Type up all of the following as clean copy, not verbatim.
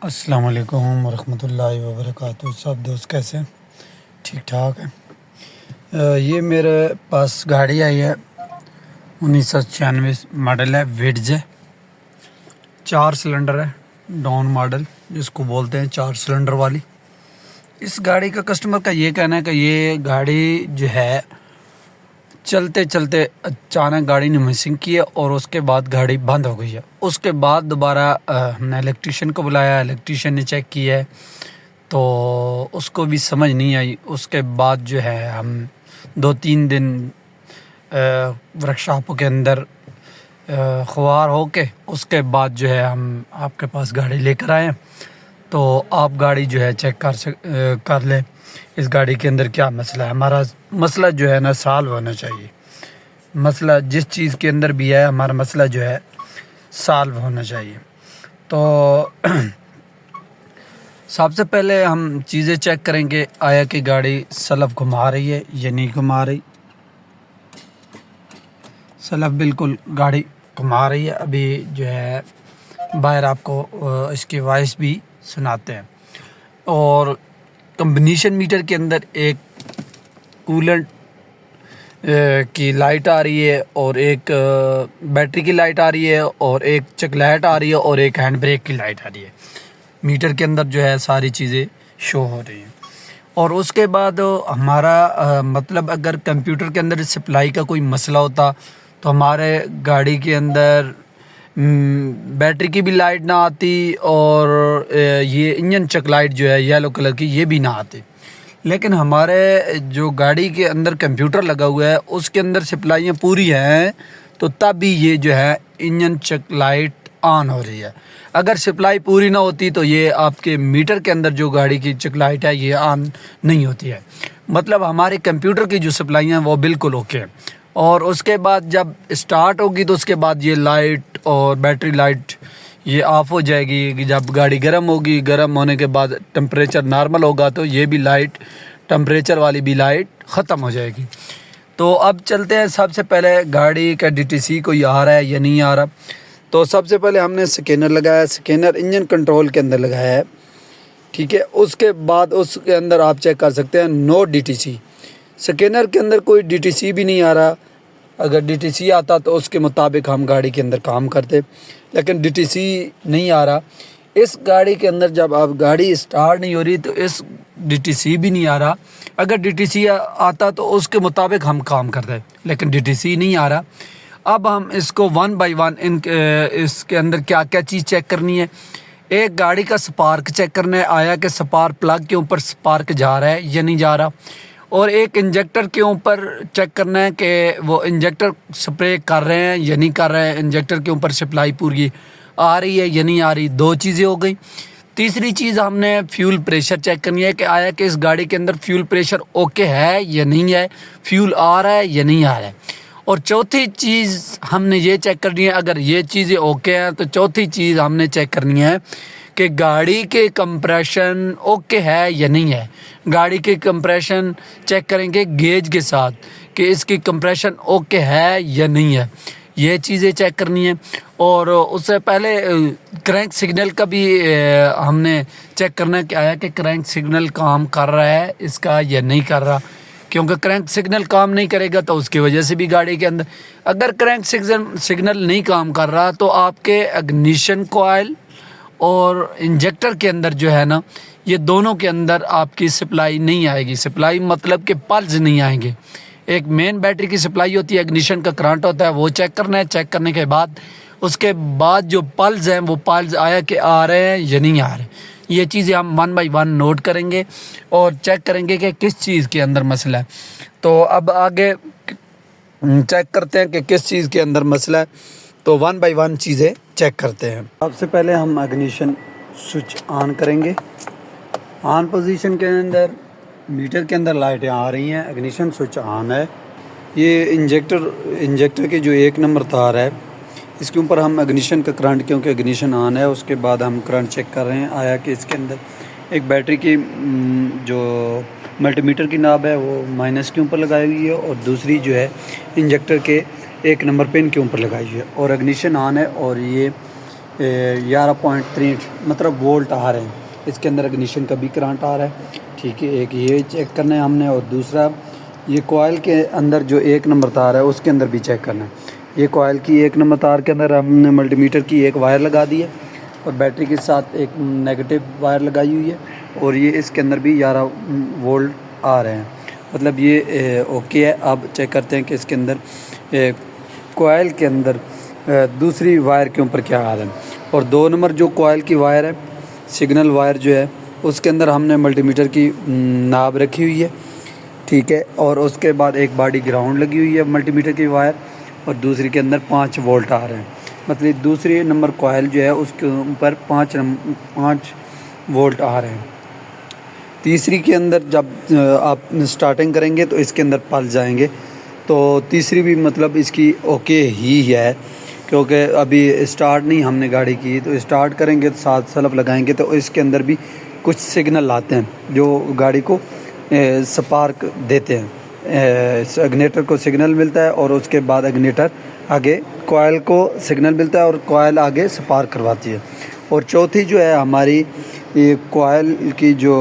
अस्सलाम वालेकुम वरहमतुल्लाहि वबरकातुहू। सब दोस्त कैसे हैं? ठीक ठाक है। ये मेरे पास गाड़ी आई है, 1996 मॉडल है, विड्ज है, 4 सिलेंडर है, डाउन मॉडल जिसको बोलते हैं 4 सिलेंडर वाली। इस गाड़ी का कस्टमर का ये कहना है कि ये गाड़ी जो है चलते चलते अचानक गाड़ी ने मिसिंग की है और उसके बाद गाड़ी बंद हो गई है। उसके बाद दोबारा हमने इलेक्ट्रीशियन को बुलाया, इलेक्ट्रीशियन ने चेक किया है तो उसको भी समझ नहीं आई। उसके बाद जो है हम 2-3 दिन वर्कशॉप के अंदर ख्वार हो के उसके बाद जो है हम आपके पास गाड़ी लेकर आए हैं। तो आप गाड़ी जो है चेक कर लें इस गाड़ी के अंदर क्या मसला है। हमारा मसला जो है ना सॉल्व होना चाहिए। मसला जिस चीज़ के अंदर भी है, हमारा मसला जो है सॉल्व होना चाहिए। तो सबसे पहले हम चीज़ें चेक करेंगे, आया कि गाड़ी सलफ घुमा रही है या नहीं घुमा रही। सलफ बिल्कुल गाड़ी घुमा रही है। अभी जो है बाहर आपको इसकी वॉइस भी सुनाते हैं। और कम्बिनेशन मीटर के अंदर एक कूलेंट की लाइट आ रही है और एक बैटरी की लाइट आ रही है और एक चेक लाइट आ रही है और एक हैंड ब्रेक की लाइट आ रही है। मीटर के अंदर जो है सारी चीज़ें शो हो रही हैं। और उसके बाद हमारा मतलब अगर कंप्यूटर के अंदर सप्लाई का कोई मसला होता तो हमारे गाड़ी के अंदर बैटरी की भी लाइट ना आती और ये इंजन चेक लाइट जो है येलो कलर की ये भी ना आती। लेकिन हमारे जो गाड़ी के अंदर कंप्यूटर लगा हुआ है उसके अंदर सप्लाइयाँ पूरी हैं तो तब भी ये जो है इंजन चेक लाइट ऑन हो रही है। अगर सप्लाई पूरी ना होती तो ये आपके मीटर के अंदर जो गाड़ी की चेक लाइट है ये ऑन नहीं होती है। मतलब हमारे कंप्यूटर की जो सप्लाइयाँ हैं वो बिल्कुल ओके हैं। और उसके बाद जब स्टार्ट होगी तो उसके बाद ये लाइट और बैटरी लाइट ये ऑफ हो जाएगी। जब गाड़ी गर्म होगी, गर्म होने के बाद टेम्परेचर नॉर्मल होगा तो ये भी लाइट, टेम्परेचर वाली भी लाइट ख़त्म हो जाएगी। तो अब चलते हैं, सबसे पहले गाड़ी का DTC कोई आ रहा है या नहीं आ रहा। तो सबसे पहले हमने स्कैनर लगाया, स्कैनर इंजन कंट्रोल के अंदर लगाया है, ठीक है। उसके बाद उसके अंदर आप चेक कर सकते हैं नो DTC। स्कैनर के अंदर कोई DTC भी नहीं आ रहा। अगर DTC आता तो उसके मुताबिक हम गाड़ी के अंदर काम करते, लेकिन DTC नहीं आ रहा। इस गाड़ी के अंदर जब आप गाड़ी स्टार्ट नहीं हो रही तो इस DTC भी नहीं आ रहा। अगर DTC आता तो उसके मुताबिक हम काम करते, लेकिन DTC नहीं आ रहा। अब हम इसको 1 बाय 1 इसके अंदर क्या क्या चीज़ चेक करनी है। एक गाड़ी का स्पार्क चेक करना है, आया कि स्पार्क प्लग के ऊपर स्पार्क जा रहा है या नहीं जा रहा। और एक इंजेक्टर के ऊपर चेक करना है कि वो इंजेक्टर स्प्रे कर रहे हैं या नहीं कर रहे हैं, इंजेक्टर के ऊपर सप्लाई पूरी आ रही है या नहीं आ रही। 2 चीज़ें हो गई। तीसरी चीज़ हमने फ्यूल प्रेशर चेक करनी है कि आया कि इस गाड़ी के अंदर फ्यूल प्रेशर ओके है या नहीं है, फ्यूल आ रहा है या नहीं आ रहा है। और चौथी चीज़ हमने ये चेक करनी है, अगर ये चीज़ें ओके हैं तो चौथी चीज़ हमने चेक करनी है कि गाड़ी के कंप्रेशन ओके है या नहीं है। गाड़ी के कंप्रेशन चेक करेंगे गेज के साथ कि इसकी कंप्रेशन ओके है या नहीं है, ये चीज़ें चेक करनी है। और उससे पहले क्रैंक सिग्नल का भी हमने चेक करना है कि आया कि क्रैंक सिग्नल काम कर रहा है इसका या नहीं कर रहा। क्योंकि क्रैंक सिग्नल काम नहीं करेगा तो उसकी वजह से भी गाड़ी के अंदर, अगर क्रैंक सिग्नल नहीं काम कर रहा तो आपके इग्निशन कॉइल और इंजेक्टर के अंदर जो है ना, ये दोनों के अंदर आपकी सप्लाई नहीं आएगी। सप्लाई मतलब कि पल्स नहीं आएंगे। एक मेन बैटरी की सप्लाई होती है, इग्निशन का करंट होता है, वो चेक करना है। चेक करने के बाद उसके बाद जो पल्स हैं वो पल्स आया कि आ रहे हैं या नहीं आ रहे। ये चीज़ें हम 1 बाय 1 नोट करेंगे और चेक करेंगे कि किस चीज़ के अंदर मसला है। तो अब आगे चेक करते हैं कि किस चीज़ के अंदर मसला है। तो 1 बाय 1 चीज़ें चेक करते हैं। सबसे पहले हम इग्निशन स्विच ऑन करेंगे। ऑन पोजीशन के अंदर मीटर के अंदर लाइटें आ रही हैं, इग्निशन स्विच ऑन है। ये इंजेक्टर के जो 1 नंबर तार है इसके ऊपर हम इग्निशन का करंट, क्योंकि इग्निशन ऑन है, उसके बाद हम करंट चेक कर रहे हैं। आया कि इसके अंदर एक बैटरी की जो मल्टीमीटर की नाब है वो माइनस के ऊपर लगाई हुई है और दूसरी जो है इंजेक्टर के 1 नंबर पिन के ऊपर लगाई हुई है। और इग्निशन ऑन है और ये 11.63 मतलब वोल्ट आ रहे हैं। इसके अंदर इग्निशन का भी करंट आ रहा है, ठीक है। एक ये चेक करना है हमने, और दूसरा ये कोयल के अंदर जो 1 नंबर तार है उसके अंदर भी चेक करना है। ये कोयल की 1 नंबर तार के अंदर हमने मल्टीमीटर की एक वायर लगा दी है और बैटरी के साथ एक नेगेटिव वायर लगाई हुई है, और ये इसके अंदर भी 11 वोल्ट आ रहे हैं, मतलब ये ओके है। अब चेक करते हैं कि इसके अंदर कोयल के अंदर दूसरी वायर के ऊपर क्या आ रहा है। और 2 नंबर जो कोयल की वायर है, सिग्नल वायर जो है, उसके अंदर हमने मल्टीमीटर की नाब रखी हुई है, ठीक है। और उसके बाद एक बॉडी ग्राउंड लगी हुई है मल्टीमीटर की वायर, और दूसरी के अंदर 5 वोल्ट आ रहे हैं, मतलब दूसरी नंबर कोयल जो है उसके ऊपर 5 वोल्ट आ रहे हैं। तीसरी के अंदर जब आप स्टार्टिंग करेंगे तो इसके अंदर पल जाएंगे, तो तीसरी भी मतलब इसकी ओके ही है, क्योंकि अभी स्टार्ट नहीं हमने गाड़ी की, तो स्टार्ट करेंगे तो 7 सलफ लगाएंगे तो इसके अंदर भी कुछ सिग्नल आते हैं जो गाड़ी को स्पार्क देते हैं। इग्निटर को सिग्नल मिलता है और उसके बाद इग्निटर आगे कोयल को सिग्नल मिलता है और कोयल आगे स्पार्क करवाती है। और चौथी जो है हमारी ये कोयल की जो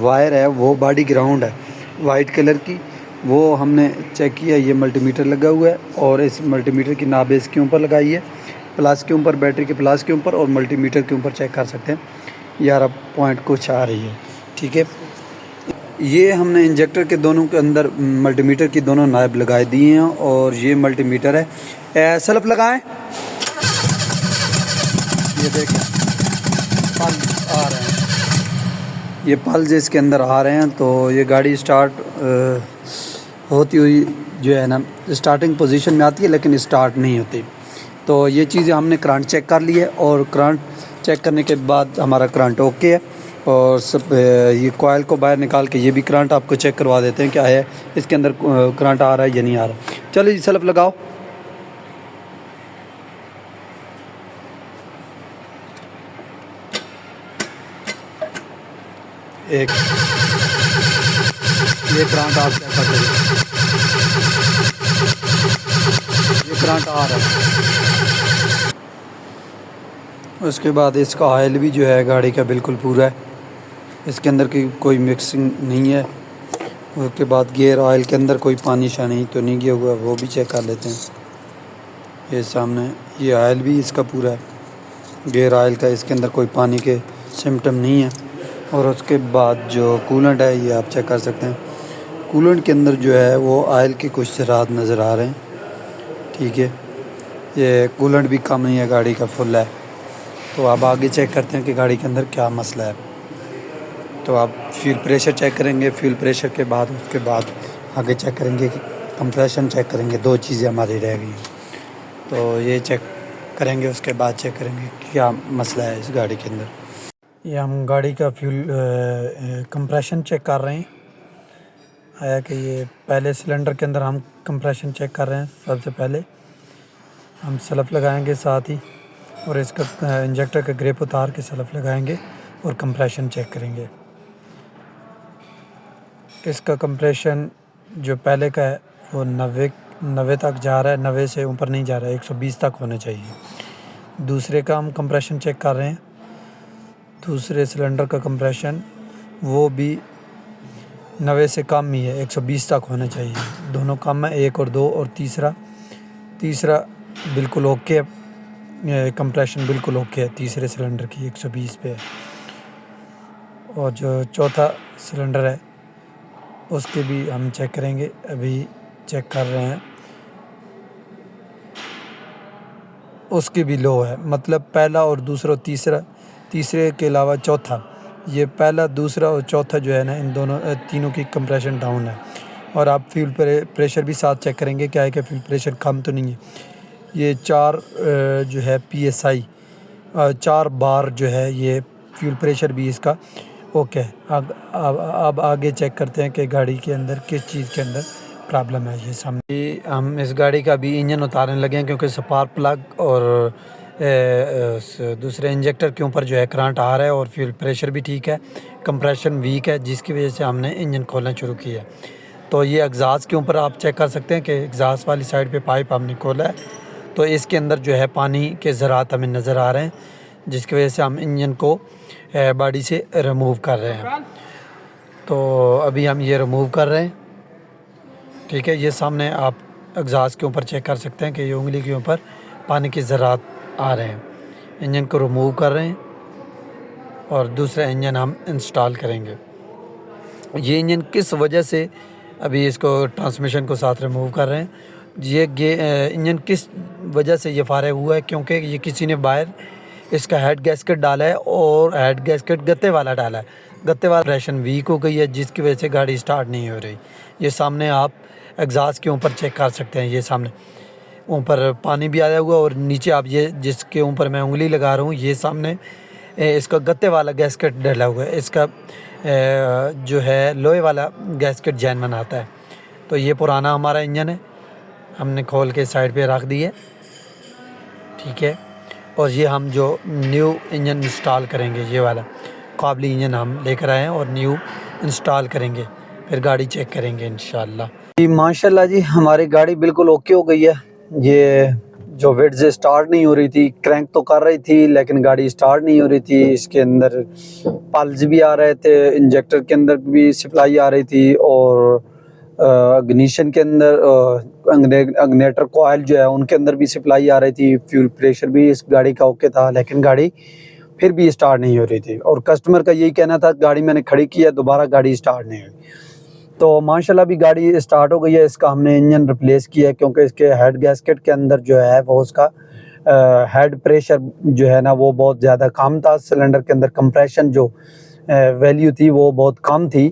वायर है वो बॉडी ग्राउंड है वाइट कलर की, वो हमने चेक किया, ये मल्टीमीटर लगा हुआ है और इस मल्टीमीटर की नाब इसके ऊपर लगाई है, प्लस के ऊपर, बैटरी के प्लस के ऊपर, और मल्टीमीटर के ऊपर चेक कर सकते हैं 11 पॉइंट कुछ आ रही है, ठीक है। ये हमने इंजेक्टर के दोनों के अंदर मल्टीमीटर की दोनों नाब लगाए दिए हैं, और ये मल्टीमीटर है। सल्फ लगाएं, ये देखें पल आ रहे हैं, ये पल्स इसके अंदर आ रहे हैं, तो ये गाड़ी स्टार्ट होती हुई जो है ना स्टार्टिंग पोजीशन में आती है, लेकिन स्टार्ट नहीं होती। तो ये चीज़ें हमने करंट चेक कर ली है, और करंट चेक करने के बाद हमारा करंट ओके है। और सब ये कोयल को बाहर निकाल के ये भी करंट आपको चेक करवा देते हैं क्या है इसके अंदर करंट आ रहा है या नहीं आ रहा। चलो जी सल्फ लगाओ। एक ये करंट आप चेक कर लीजिए, ये करंट आ रहा है। उसके बाद इसका ऑयल भी जो है गाड़ी का बिल्कुल पूरा है, इसके अंदर की कोई मिक्सिंग नहीं है। उसके बाद गियर ऑयल के अंदर कोई पानी शानी तो नहीं गया हुआ, वो भी चेक कर लेते हैं। ये सामने ये ऑयल भी इसका पूरा है, गियर ऑयल का, इसके अंदर कोई पानी के सिम्टम नहीं है। और उसके बाद जो कूलेंट है ये आप चेक कर सकते हैं, कूलेंट के अंदर जो है वो ऑयल के कुछ ज़रात नज़र आ रहे हैं, ठीक है। ये कूलेंट भी कम नहीं है, गाड़ी का फुल है। तो आप आगे चेक करते हैं कि गाड़ी के अंदर क्या मसला है। तो आप फ्यूल प्रेशर चेक करेंगे, फ्यूल प्रेशर के बाद उसके बाद आगे चेक करेंगे कि कंप्रेशन चेक करेंगे, 2 चीज़ें हमारी रह गई। तो ये चेक करेंगे, उसके बाद चेक करेंगे क्या मसला है इस गाड़ी के अंदर। ये हम गाड़ी का फ्यूल कंप्रेशन चेक कर रहे हैं, आया कि ये पहले सिलेंडर के अंदर हम कंप्रेशन चेक कर रहे हैं। सबसे पहले हम सल्फ लगाएंगे साथ ही, और इसका इंजेक्टर का ग्रेप उतार के सल्फ लगाएंगे और कंप्रेशन चेक करेंगे। इसका कंप्रेशन जो पहले का है वो 90 तक जा रहा है, 90 से ऊपर नहीं जा रहा है, 120 तक होना चाहिए। दूसरे का हम कंप्रेशन चेक कर रहे हैं, दूसरे सिलेंडर का कंप्रेशन वो भी 90 से कम ही है, 120 तक होना चाहिए। दोनों कम है, 1 और 2, और तीसरा बिल्कुल ओके है, कंप्रेशन बिल्कुल ओके है तीसरे सिलेंडर की, 120 पे है। और जो चौथा सिलेंडर है उसके भी हम चेक करेंगे, अभी चेक कर रहे हैं, उसकी भी लो है, मतलब पहला और दूसरा और तीसरे के अलावा चौथा, ये पहला, दूसरा और चौथा जो है ना, इन दोनों तीनों की कंप्रेशन डाउन है। और आप फ्यूल प्रेशर भी साथ चेक करेंगे क्या है कि फ्यूल प्रेशर कम तो नहीं है। ये 4 जो है PSI 4 बार जो है, ये फ्यूल प्रेशर भी इसका ओके है। अब आगे चेक करते हैं कि गाड़ी के अंदर किस चीज़ के अंदर प्रॉब्लम है। ये सामने हम इस गाड़ी का भी इंजन उतारने लगे हैं, क्योंकि स्पार्क प्लग और दूसरे इंजेक्टर के ऊपर जो है करंट आ रहा है, और फ्यूल प्रेशर भी ठीक है, कंप्रेशन वीक है, जिसकी वजह से हमने इंजन खोलना शुरू किया है। तो ये एग्ज़ास्ट के ऊपर आप चेक कर सकते हैं कि एग्ज़ास्ट वाली साइड पे पाइप हमने खोला है, तो इसके अंदर जो है पानी के ज़रात हमें नज़र आ रहे हैं, जिसकी वजह से हम इंजन को बॉडी से रिमूव कर रहे हैं। तो अभी हम ये रिमूव कर रहे हैं, ठीक है। ये सामने आप एग्ज़ॉस्ट के ऊपर चेक कर सकते हैं कि ये उंगली के ऊपर पानी के ज़रात आ रहे हैं। इंजन को रिमूव कर रहे हैं और दूसरा इंजन हम इंस्टॉल करेंगे। ये इंजन किस वजह से अभी इसको ट्रांसमिशन को साथ रिमूव कर रहे हैं, ये इंजन किस वजह से ये फारग हुआ है, क्योंकि ये किसी ने बाहर इसका हेड गैस्केट डाला है और हेड गैस्केट गत्ते वाला डाला है। गत्ते वाला प्रेशन वीक हो गई है, जिसकी वजह से गाड़ी स्टार्ट नहीं हो रही। ये सामने आप एग्ज़ॉस्ट के ऊपर चेक कर सकते हैं, ये सामने ऊपर पानी भी आया हुआ और नीचे आप ये जिसके ऊपर मैं उंगली लगा रहा हूँ, ये सामने इसका गत्ते वाला गैस्केट डला हुआ है। इसका जो है लोहे वाला गैस्केट जेन्युइन आता है। तो ये पुराना हमारा इंजन है, हमने खोल के साइड पे रख दिया, ठीक है। और ये हम जो न्यू इंजन इंस्टॉल करेंगे, ये वाला काबली इंजन हम लेकर आए हैं और न्यू इंस्टॉल करेंगे, फिर गाड़ी चेक करेंगे इंशाल्लाह जी। माशाल्लाह जी, हमारी गाड़ी बिल्कुल ओके हो गई है। ये जो वेट से स्टार्ट नहीं हो रही थी, क्रैंक तो कर रही थी लेकिन गाड़ी स्टार्ट नहीं हो रही थी। इसके अंदर पल्स भी आ रहे थे, इंजेक्टर के अंदर भी सप्लाई आ रही थी और इग्निशन के अंदर अग्नेटर कॉइल जो है उनके अंदर भी सप्लाई आ रही थी। फ्यूल प्रेशर भी इस गाड़ी का ओके था, लेकिन गाड़ी फिर भी स्टार्ट नहीं हो रही थी। और कस्टमर का यही कहना था, गाड़ी मैंने खड़ी की है, दोबारा गाड़ी स्टार्ट नहीं हुई। तो माशाल्लाह भी गाड़ी स्टार्ट हो गई है। इसका हमने इंजन रिप्लेस किया है, क्योंकि इसके हेड गैस्केट के अंदर जो है वो उसका हेड प्रेशर जो है ना वो बहुत ज़्यादा कम था। सिलेंडर के अंदर कंप्रेशन जो वैल्यू थी वो बहुत कम थी,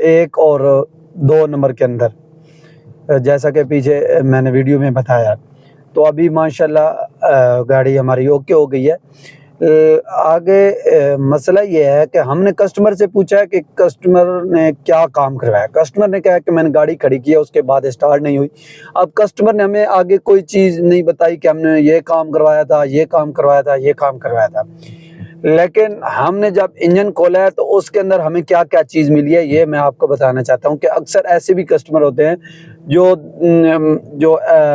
1 और 2 नंबर के अंदर, जैसा कि पीछे मैंने वीडियो में बताया। तो अभी माशाल्लाह गाड़ी हमारी ओके हो गई है। आगे मसला ये है कि हमने कस्टमर से पूछा है कि कस्टमर ने क्या काम करवाया। कस्टमर ने कहा कि मैंने गाड़ी खड़ी की है, उसके बाद स्टार्ट नहीं हुई। अब कस्टमर ने हमें आगे कोई चीज़ नहीं बताई कि हमने ये काम करवाया था, ये काम करवाया था, ये काम करवाया था। लेकिन हमने जब इंजन खोला है तो उसके अंदर हमें क्या क्या चीज़ मिली है, ये मैं आपको बताना चाहता हूँ कि अक्सर ऐसे भी कस्टमर होते हैं जो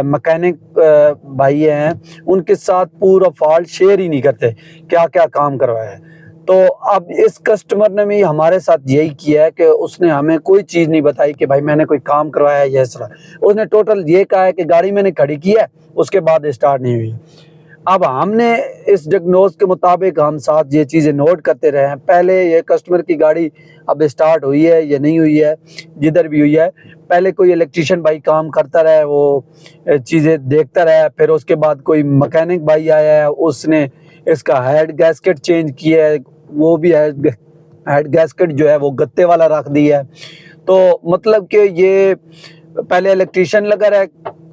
मैकेनिक भाई हैं, उनके साथ पूरा फॉल्ट शेयर ही नहीं करते क्या क्या काम करवाया है। तो अब इस कस्टमर ने भी हमारे साथ यही किया है कि उसने हमें कोई चीज़ नहीं बताई कि भाई मैंने कोई काम करवाया है या इस तरह। उसने टोटल ये कहा है कि गाड़ी मैंने खड़ी की है, उसके बाद स्टार्ट नहीं हुई। अब हमने इस डायग्नोज के मुताबिक हम साथ ये चीज़ें नोट करते रहे हैं। पहले ये कस्टमर की गाड़ी अब स्टार्ट हुई है या नहीं हुई है, जिधर भी हुई है, पहले कोई इलेक्ट्रिशियन भाई काम करता रहे, वो चीज़ें देखता रहा, फिर उसके बाद कोई मैकेनिक भाई आया है, उसने इसका हेड गैस्केट चेंज किया है, वो भी हेड गैस्केट जो है वो गत्ते वाला रख दिया है। तो मतलब कि ये पहले इलेक्ट्रिशियन लगा रहा है,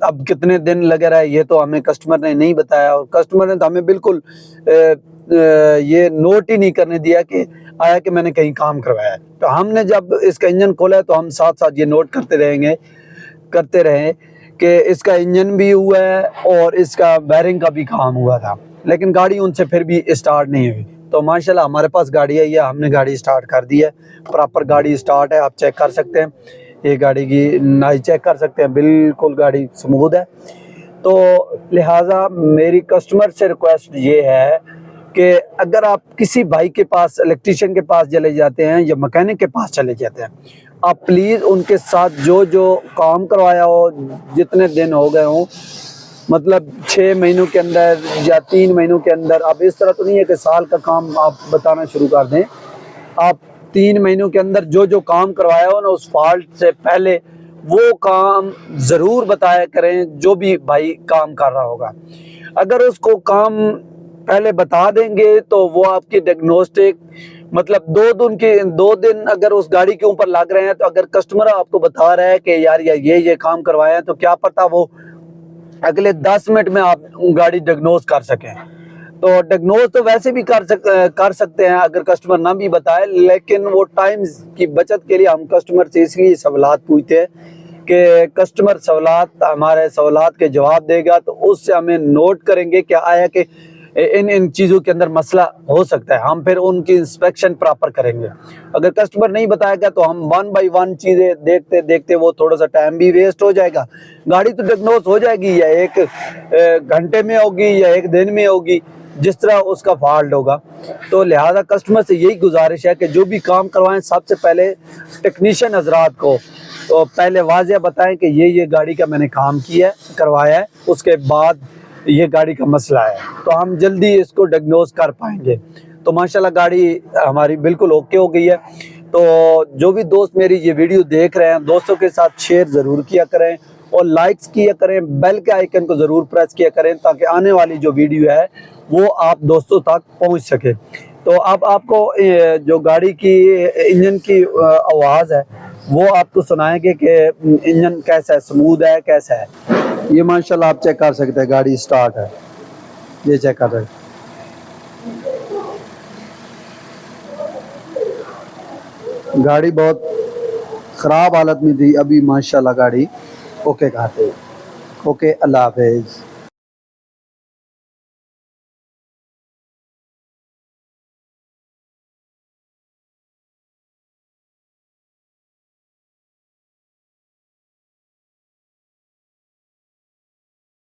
अब कितने दिन लगा रहा है ये तो हमें कस्टमर ने नहीं बताया। और कस्टमर ने तो हमें बिल्कुल ये नोट ही नहीं करने दिया कि आया कि मैंने कहीं काम करवाया है। तो हमने जब इसका इंजन खोला है तो हम साथ साथ ये नोट करते रहे कि इसका इंजन भी हुआ है और इसका बैरिंग का भी काम हुआ था, लेकिन गाड़ी उनसे फिर भी स्टार्ट नहीं हुई। तो माशाल्लाह हमारे पास गाड़ी है, ये हमने गाड़ी स्टार्ट कर दी है, प्रॉपर गाड़ी स्टार्ट है, आप चेक कर सकते हैं। ये गाड़ी की नाइस चेक कर सकते हैं, बिल्कुल गाड़ी स्मूथ है। तो लिहाजा मेरी कस्टमर से रिक्वेस्ट ये है कि अगर आप किसी भाई के पास, इलेक्ट्रिशियन के पास चले जाते हैं या मैकेनिक के पास चले जाते हैं, आप प्लीज़ उनके साथ जो जो काम करवाया हो, जितने दिन हो गए हों, मतलब 6 महीनों के अंदर या 3 महीनों के अंदर, अब इस तरह तो नहीं है कि साल का काम आप बताना शुरू कर दें। आप 3 महीनों के अंदर जो जो काम करवाया हो ना, उस फॉल्ट से पहले वो काम ज़रूर बताया करें जो भी भाई काम कर रहा होगा। अगर उसको काम पहले बता देंगे तो वो आपकी डायग्नोस्टिक, मतलब 2 दिन अगर उस गाड़ी के ऊपर लग रहे हैं, तो अगर कस्टमर आपको बता रहा है कि यार ये काम करवाया है, तो क्या पता वो अगले 10 मिनट में आप गाड़ी डायग्नोज कर सकें। तो डायग्नोज तो वैसे भी कर सकते हैं अगर कस्टमर ना भी बताए, लेकिन वो टाइम की बचत के लिए हम कस्टमर से इसलिए सवालात पूछते हैं कि कस्टमर हमारे सवालात के जवाब देगा, तो उससे हमें नोट करेंगे कि आया कि इन इन चीज़ों के अंदर मसला हो सकता है, हम फिर उनकी इंस्पेक्शन प्रॉपर करेंगे। अगर कस्टमर नहीं बताएगा तो हम 1 बाय 1 चीज़ें देखते देखते वो थोड़ा सा टाइम भी वेस्ट हो जाएगा। गाड़ी तो डायग्नोस हो जाएगी, या एक घंटे में होगी या एक दिन में होगी, जिस तरह उसका फॉल्ट होगा। तो लिहाजा कस्टमर से यही गुजारिश है कि जो भी काम करवाएं सबसे पहले टेक्नीशियन हजरात को तो पहले वाज़ेह बताएं कि ये गाड़ी का मैंने काम किया है, करवाया है, उसके बाद ये गाड़ी का मसला है, तो हम जल्दी इसको डायग्नोस कर पाएंगे। तो माशाल्लाह गाड़ी हमारी बिल्कुल ओके हो गई है। तो जो भी दोस्त मेरी ये वीडियो देख रहे हैं, दोस्तों के साथ शेयर ज़रूर किया करें और लाइक्स किया करें, बेल के आइकन को ज़रूर प्रेस किया करें ताकि आने वाली जो वीडियो है वो आप दोस्तों तक पहुंच सके। तो अब आपको जो गाड़ी की इंजन की आवाज़ है वो आपको सुनाएंगे कि इंजन कैसा है, स्मूथ है, कैसा है। ये माशाल्लाह आप चेक कर सकते हैं, गाड़ी स्टार्ट है, ये चेक कर रहे हैं। गाड़ी बहुत ख़राब हालत में थी, अभी माशाल्लाह गाड़ी ओके कहते हैं। ओके, अल्लाह हाफिज़।